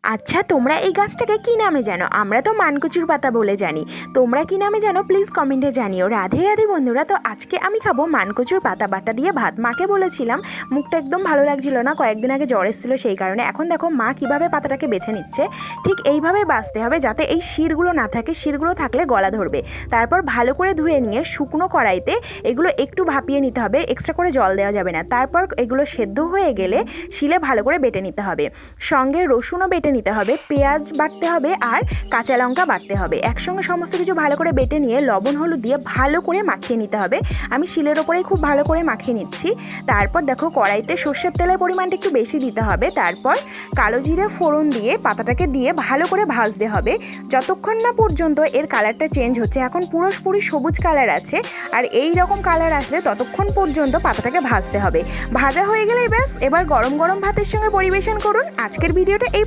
আচ্ছা, তোমরা এই গাছটাকে কী নামে জানো? আমরা তো মানকচুর পাতা বলে জানি। তোমরা কী নামে জানো প্লিজ কমেন্টে জানিও। রাধে রাধে বন্ধুরা। তো আজকে আমি খাবো মানকচুর পাতা বাটা দিয়ে ভাত। মাকে বলেছিলাম, মুখটা একদম ভালো লাগছিল না, কয়েকদিন আগে জ্বর এসেছিলো, সেই কারণে। এখন দেখো মা কীভাবে পাতাটাকে বেছে নিচ্ছে। ঠিক এইভাবে বাছতে হবে যাতে এই শিরগুলো না থাকে, শিরগুলো থাকলে গলা ধরবে। তারপর ভালো করে ধুয়ে নিয়ে শুকনো কড়াইতে এগুলো একটু ভাপিয়ে নিতে হবে, এক্সট্রা করে জল দেওয়া যাবে না। তারপর এগুলো সেদ্ধ হয়ে গেলে শিলে ভালো করে বেটে নিতে হবে। সঙ্গে রসুনও বেটে নিতে হবে, পেঁয়াজ বাটতে হবে আর কাঁচা লঙ্কা বাটতে হবে। একসঙ্গে সমস্ত কিছু ভালো করে বেটে নিয়ে লবণ হলুদ দিয়ে ভালো করে মাখিয়ে নিতে হবে। আমি শিলের ওপরেই খুব ভালো করে মাখিয়ে নিচ্ছি। তারপর দেখো কড়াইতে সর্ষের তেলের পরিমাণটা একটু বেশি দিতে হবে। তারপর কালো জিরে ফোড়ন দিয়ে পাতাটাকে দিয়ে ভালো করে ভাজতে হবে যতক্ষণ না পর্যন্ত এর কালারটা চেঞ্জ হচ্ছে। এখন পুরোপুরি সবুজ কালার আছে, আর এই রকম কালার আসলে ততক্ষণ পর্যন্ত পাতাটাকে ভাজতে হবে। ভাজা হয়ে গেলেই ব্যাস, এবার গরম গরম ভাতের সঙ্গে পরিবেশন করুন। আজকের ভিডিওটা এই